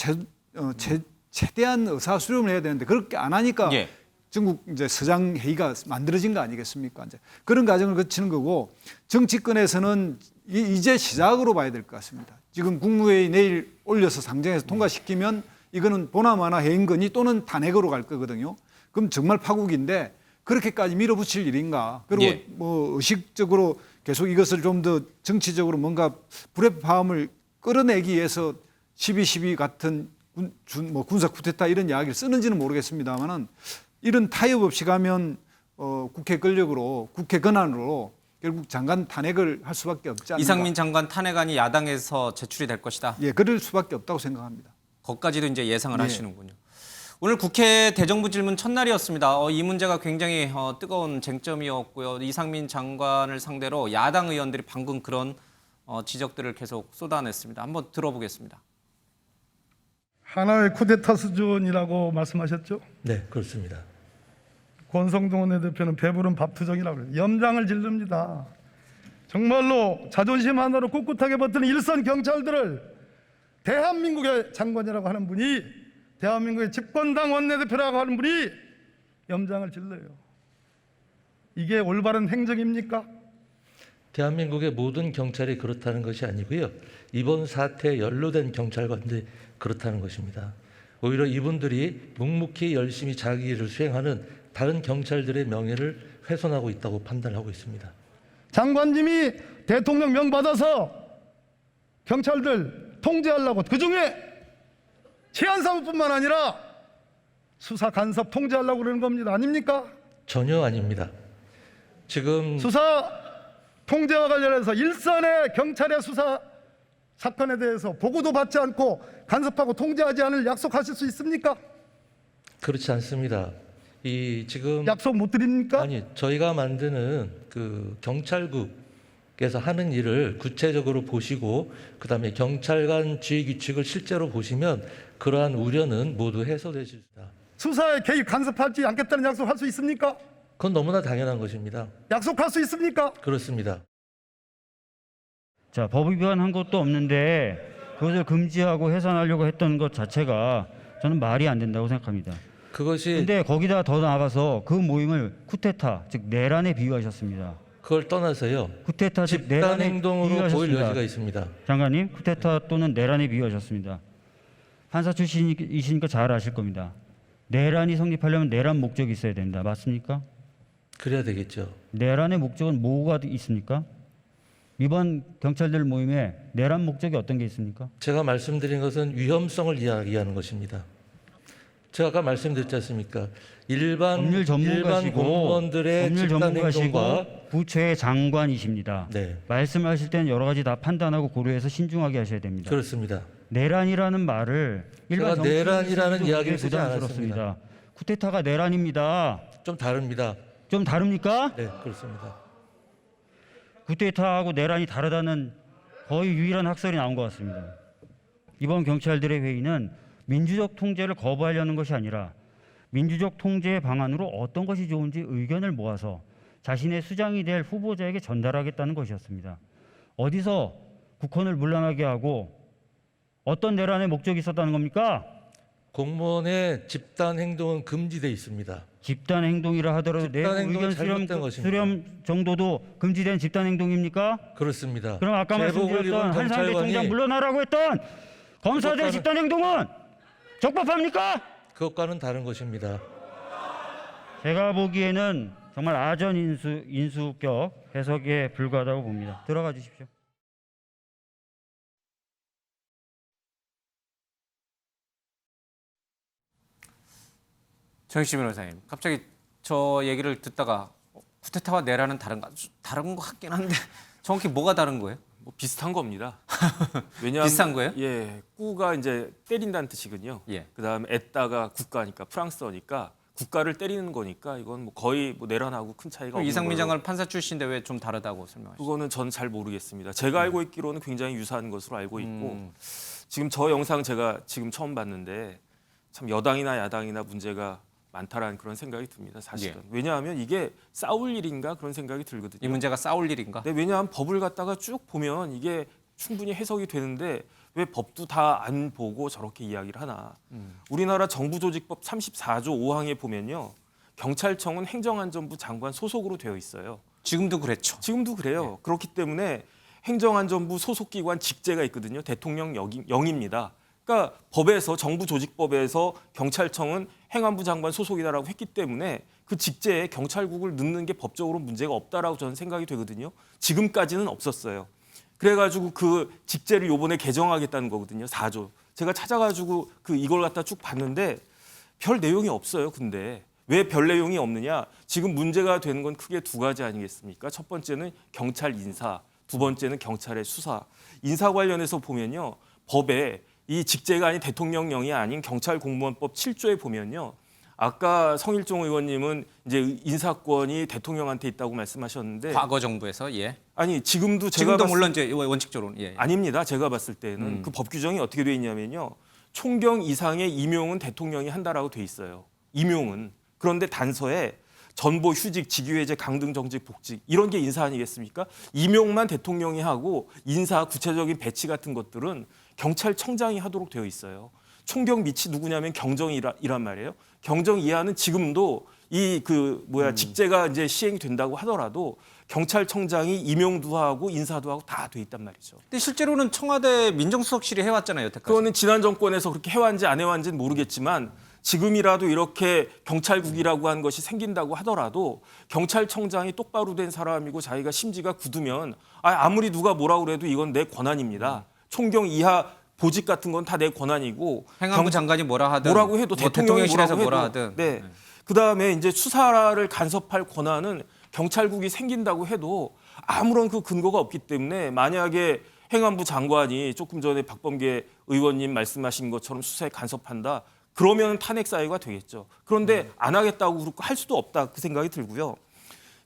최대한 의사 수렴을 해야 되는데 그렇게 안 하니까 예. 전국 이제 서장 회의가 만들어진 거 아니겠습니까? 이제 그런 과정을 거치는 거고 정치권에서는 이제 시작으로 봐야 될 것 같습니다. 지금 국무회의 내일 올려서 상정해서 통과시키면 이거는 보나마나 해임건의 또는 탄핵으로 갈 거거든요. 그럼 정말 파국인데 그렇게까지 밀어붙일 일인가? 그리고 예. 뭐 의식적으로 계속 이것을 좀 더 정치적으로 뭔가 불협화음을 끌어내기 위해서 12.12 같은 군사 쿠데타 이런 이야기를 쓰는지는 모르겠습니다만은 이런 타협 없이 가면 국회 권력으로 국회 권한으로 결국 장관 탄핵을 할 수밖에 없지 않는가. 이상민 장관 탄핵안이 야당에서 제출이 될 것이다. 예, 그럴 수밖에 없다고 생각합니다. 거기까지도 이제 예상을 예. 하시는군요. 오늘 국회 대정부 질문 첫날이었습니다. 이 문제가 굉장히 뜨거운 쟁점이었고요. 이상민 장관을 상대로 야당 의원들이 방금 그런 지적들을 계속 쏟아냈습니다. 한번 들어보겠습니다. 하나의 쿠데타 수준이라고 말씀하셨죠? 네, 그렇습니다. 권성동 원내대표는 배부른 밥투정이라고 그래요. 염장을 지릅니다. 정말로 자존심 하나로 꿋꿋하게 버티는 일선 경찰들을 대한민국의 장관이라고 하는 분이 대한민국의 집권당 원내대표라고 하는 분이 염장을 질러요. 이게 올바른 행정입니까? 대한민국의 모든 경찰이 그렇다는 것이 아니고요. 이번 사태에 연루된 경찰관들이 그렇다는 것입니다. 오히려 이분들이 묵묵히 열심히 자기 일을 수행하는 다른 경찰들의 명예를 훼손하고 있다고 판단하고 있습니다. 장관님이 대통령 명 받아서 경찰들 통제하려고 그중에 치안사무뿐만 아니라 수사 간섭 통제하려고 그러는 겁니다. 아닙니까? 전혀 아닙니다. 지금 수사 통제와 관련해서 일선의 경찰의 수사 사건에 대해서 보고도 받지 않고 간섭하고 통제하지 않을 약속하실 수 있습니까? 그렇지 않습니다. 지금 약속 못 드립니까? 아니, 저희가 만드는 그 경찰국에서 하는 일을 구체적으로 보시고 그다음에 경찰관 지휘 규칙을 실제로 보시면 그러한 우려는 모두 해소되실 수 있다. 수사에 개입 간섭하지 않겠다는 약속할 수 있습니까? 그건 너무나 당연한 것입니다. 약속할 수 있습니까? 그렇습니다. 자, 법 위반한 것도 없는데 그것을 금지하고 해산하려고 했던 것 자체가 저는 말이 안 된다고 생각합니다. 근데 거기다 더 나아가서 그 모임을 쿠데타, 즉 내란에 비유하셨습니다. 그걸 떠나서요. 쿠데타 즉 집단 내란에 행동으로 보일 비유하셨습니다. 여지가 있습니다. 장관님, 쿠데타 또는 내란에 비유하셨습니다. 판사 출신이시니까 잘 아실 겁니다. 내란이 성립하려면 내란 목적이 있어야 된다. 맞습니까? 그래야 되겠죠. 내란의 목적은 뭐가 있습니까? 이번 경찰들 모임에 내란 목적이 어떤 게 있습니까? 제가 말씀드린 것은 위험성을 이야기하는 것입니다. 제가 아까 말씀드렸지 않습니까? 일반 공무원들의 법률 집단 전문가시고 행동과 부처의 장관이십니다. 네. 말씀하실 때는 여러 가지 다 판단하고 고려해서 신중하게 하셔야 됩니다. 그렇습니다. 내란이라는 말을 일반 제가 내란이라는 정치인들도 이야기를 쓰지 부담스럽습니다. 않았습니다. 쿠데타가 내란입니다. 좀 다릅니다. 좀 다릅니까? 네, 그렇습니다. 쿠데타하고 내란이 다르다는 거의 유일한 학설이 나온 것 같습니다. 이번 경찰들의 회의는 민주적 통제를 거부하려는 것이 아니라 민주적 통제의 방안으로 어떤 것이 좋은지 의견을 모아서 자신의 수장이 될 후보자에게 전달하겠다는 것이었습니다. 어디서 국헌을 문란하게 하고 어떤 내란의 목적이 있었다는 겁니까? 공무원의 집단 행동은 금지돼 있습니다. 집단 행동이라 하더라도 내부 집단 행동은 의견 잘못된 것입니다. 수렴 정도도 금지된 집단 행동입니까? 그렇습니다. 그럼 아까 제복을 입은 말씀드렸던 한상대 경찰관이 총장 물러나라고 했던 검사들 그것과는- 집단 행동은 적법합니까? 그것과는 다른 것입니다. 제가 보기에는 정말 아전 인수격 해석에 불과하다고 봅니다. 들어가 주십시오. 정익시 변호사님, 갑자기 저 얘기를 듣다가 쿠데타와 내란은 다른 것 같긴 한데 정확히 뭐가 다른 거예요? 뭐 비슷한 겁니다. 왜냐하면 비슷한 거예요? 예, 꾸가 이제 때린다는 뜻이거든요. 예. 그다음에 에따가 국가니까 프랑스어니까 국가를 때리는 거니까 이건 뭐 거의 뭐 내란하고 큰 차이가 없는 이상민 걸로. 장관은 판사 출신인데 왜 좀 다르다고 설명하시죠? 그거는 전 잘 모르겠습니다. 제가 알고 있기로는 굉장히 유사한 것으로 알고 있고 지금 저 영상 제가 지금 처음 봤는데 참 여당이나 야당이나 문제가 많다라는 그런 생각이 듭니다. 사실은. 왜냐하면 이게 싸울 일인가 그런 생각이 들거든요. 이 문제가 싸울 일인가? 네, 왜냐하면 법을 갖다가 쭉 보면 이게 충분히 해석이 되는데 왜 법도 다 안 보고 저렇게 이야기를 하나. 우리나라 정부조직법 34조 5항에 보면요. 경찰청은 행정안전부 장관 소속으로 되어 있어요. 지금도 그랬죠. 지금도 그래요. 그렇기 때문에 행정안전부 소속기관 직제가 있거든요. 대통령령입니다. 그러니까 법에서 정부조직법에서 경찰청은 행안부 장관 소속이다라고 했기 때문에 그 직제에 경찰국을 넣는 게 법적으로 문제가 없다라고 저는 생각이 되거든요. 지금까지는 없었어요. 그래가지고 그 직제를 요번에 개정하겠다는 거거든요. 4조. 제가 찾아가지고 이걸 갖다 쭉 봤는데 별 내용이 없어요. 근데 왜 별 내용이 없느냐? 지금 문제가 되는 건 크게 두 가지 아니겠습니까? 첫 번째는 경찰 인사, 두 번째는 경찰의 수사. 인사 관련해서 보면요. 법에 이 직제가 아닌 대통령령이 아닌 경찰공무원법 7조에 보면요. 아까 성일종 의원님은 이제 인사권이 대통령한테 있다고 말씀하셨는데 과거 정부에서 아니 지금도 제가 지금도 물론 이제 원칙적으로는 아닙니다. 제가 봤을 때는 그 법 규정이 어떻게 돼 있냐면요. 총경 이상의 임용은 대통령이 한다라고 돼 있어요. 임용은. 그런데 단서에 전보, 휴직, 직위해제, 강등, 정직, 복직 이런 게 인사 아니겠습니까? 임용만 대통령이 하고 인사, 구체적인 배치 같은 것들은 경찰청장이 하도록 되어 있어요. 총경 밑이 누구냐면 경정이란 말이에요. 경정 이하는 지금도 직제가 이제 시행이 된다고 하더라도 경찰청장이 임용도 하고 인사도 하고 다 돼 있단 말이죠. 근데 실제로는 청와대 민정수석실이 해왔잖아요, 여태까지. 그거는 지난 정권에서 그렇게 해왔는지 안 해왔는지는 모르겠지만 지금이라도 이렇게 경찰국이라고 하는 것이 생긴다고 하더라도 경찰청장이 똑바로 된 사람이고 자기가 심지가 굳으면 아무리 누가 뭐라고 그래도 이건 내 권한입니다. 총경 이하 보직 같은 건 다 내 권한이고 행안부 장관이 뭐라고 해도 뭐 대통령이 대통령실에서 뭐라고 하든. 네. 그다음에 이제 수사를 간섭할 권한은 경찰국이 생긴다고 해도 아무런 그 근거가 없기 때문에 만약에 행안부 장관이 조금 전에 박범계 의원님 말씀하신 것처럼 수사에 간섭한다. 그러면 탄핵 사유가 되겠죠. 그런데 안 하겠다고 할 수도 없다 그 생각이 들고요.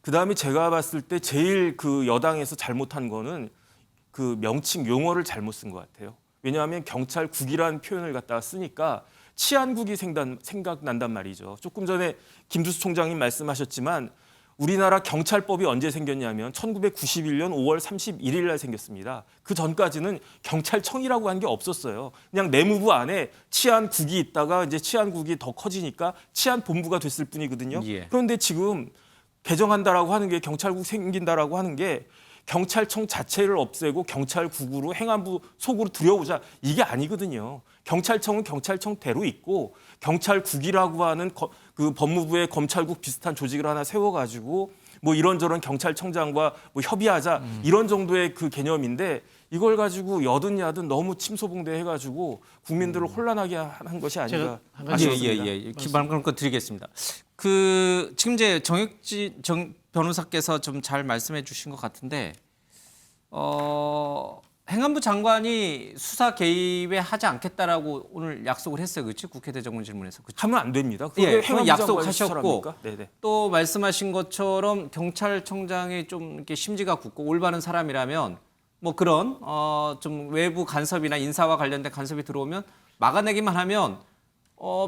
그다음에 제가 봤을 때 제일 그 여당에서 잘못한 거는 그 명칭 용어를 잘못 쓴 것 같아요. 왜냐하면 경찰국이라는 표현을 갖다가 쓰니까 치안국이 생각난단 말이죠. 조금 전에 김두수 총장님 말씀하셨지만 우리나라 경찰법이 언제 생겼냐면 1991년 5월 31일 날 생겼습니다. 그 전까지는 경찰청이라고 한 게 없었어요. 그냥 내무부 안에 치안국이 있다가 이제 치안국이 더 커지니까 치안본부가 됐을 뿐이거든요. 그런데 지금 개정한다라고 하는 게 경찰국 생긴다라고 하는 게 경찰청 자체를 없애고 경찰국으로 행안부 속으로 들여오자 이게 아니거든요. 경찰청은 경찰청대로 있고 경찰국이라고 하는 그 법무부의 검찰국 비슷한 조직을 하나 세워가지고 뭐 이런저런 경찰청장과 뭐 협의하자 이런 정도의 그 개념인데 이걸 가지고 여든 야든 너무 침소봉대 해가지고 국민들을 혼란하게 한 것이 아닌가 아쉽습니다. 기반권 드리겠습니다. 지금 이제 정익지 변호사께서 좀 잘 말씀해 주신 것 같은데 행안부 장관이 수사 개입에 하지 않겠다라고 오늘 약속을 했어요, 그렇지? 국회 대정문 질문에서. 그치? 하면 안 됩니다. 그건 약속하셨고 네네. 또 말씀하신 것처럼 경찰청장이 좀 이렇게 심지가 굳고 올바른 사람이라면 뭐 그런 좀 외부 간섭이나 인사와 관련된 간섭이 들어오면 막아내기만 하면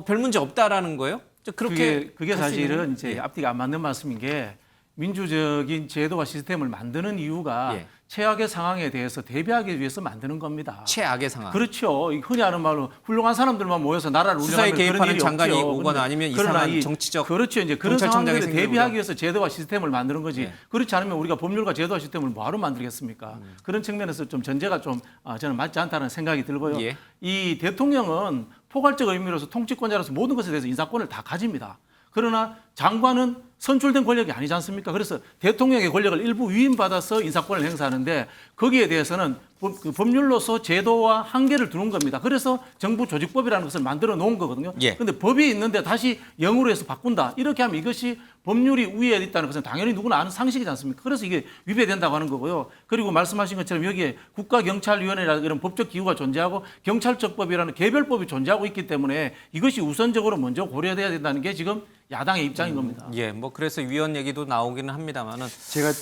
별 문제 없다라는 거예요. 그게 사실은 이제 앞뒤가 안 맞는 말씀인 게 민주적인 제도와 시스템을 만드는 이유가 예. 최악의 상황에 대해서 대비하기 위해서 만드는 겁니다. 최악의 상황. 그렇죠. 흔히 하는 말로 훌륭한 사람들만 모여서 나라를 수사에 운영하면 그런 개입하는 일이 장관이 없죠. 오거나 그런데 아니면 그러나 이상한 이 정치적 그렇죠. 이제 그런 경찰청장이 상황들을 생기는 대비하기 거죠. 위해서 제도와 시스템을 만드는 거지. 네. 그렇지 않으면 우리가 법률과 제도와 시스템을 뭐하러 만들겠습니까? 그런 측면에서 좀 전제가 좀 저는 맞지 않다는 생각이 들고요. 예. 이 대통령은 포괄적 의미로서 통치권자로서 모든 것에 대해서 인사권을 다 가집니다. 그러나 장관은 선출된 권력이 아니지 않습니까? 그래서 대통령의 권력을 일부 위임받아서 인사권을 행사하는데 거기에 대해서는 그 법률로서 제도와 한계를 두는 겁니다. 그래서 정부 조직법이라는 것을 만들어 놓은 거거든요. 예. 그런데 법이 있는데 다시 영으로 해서 바꾼다. 이렇게 하면 이것이 법률이 위에 있다는 것은 당연히 누구나 아는 상식이지 않습니까? 그래서 이게 위배된다고 하는 거고요. 그리고 말씀하신 것처럼 여기에 국가경찰위원회라는 이런 법적 기구가 존재하고 경찰적법이라는 개별법이 존재하고 있기 때문에 이것이 우선적으로 먼저 고려돼야 된다는 게 지금 야당의 입장인 겁니다. 예, 뭐 그래서 위원 얘기도 나오기는 합니다만은 제가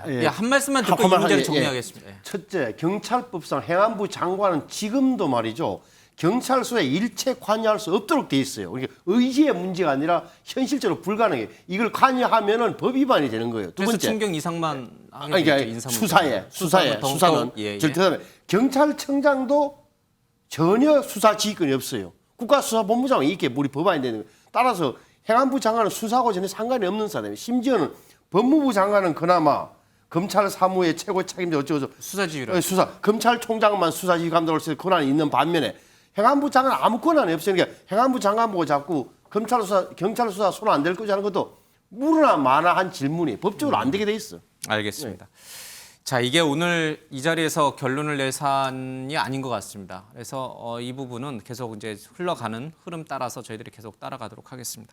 예, 한 말씀만 듣고 이 문제를 정리하겠습니다. 예. 첫째, 경찰법상 행안부 장관은 지금도 말이죠. 경찰서에 일체 관여할 수 없도록 돼 있어요. 그러니까 의지의 문제가 아니라 현실적으로 불가능해요. 이걸 관여하면은 법 위반이 되는 거예요. 두 그래서 번째, 충격 이상만 하게 그러니까 되죠. 인사 수사는 예, 예. 그다음에 경찰청장도 전혀 수사 지휘권이 없어요. 국가수사본부장은 이게 우리 법안이 되는 거예요. 따라서 행안부 장관은 수사하고 전혀 상관이 없는 사람이에요. 심지어는 법무부 장관은 그나마 검찰 사무의 최고 책임자 어쩌고저쩌고 수사지휘를 수사 검찰총장만 수사지휘 감독할 수 있는 권한이 있는 반면에 행안부 장관 아무 권한이 없어요. 그러니까 행안부 장관 보고 자꾸 검찰 수사 경찰 수사 손 안 댈 거지 하는 것도 무르나 마나한 질문이 법적으로 안 되게 돼 있어. 알겠습니다. 자, 이게 오늘 이 자리에서 결론을 낼 사안이 아닌 것 같습니다. 그래서 이 부분은 계속 이제 흘러가는 흐름 따라서 저희들이 계속 따라가도록 하겠습니다.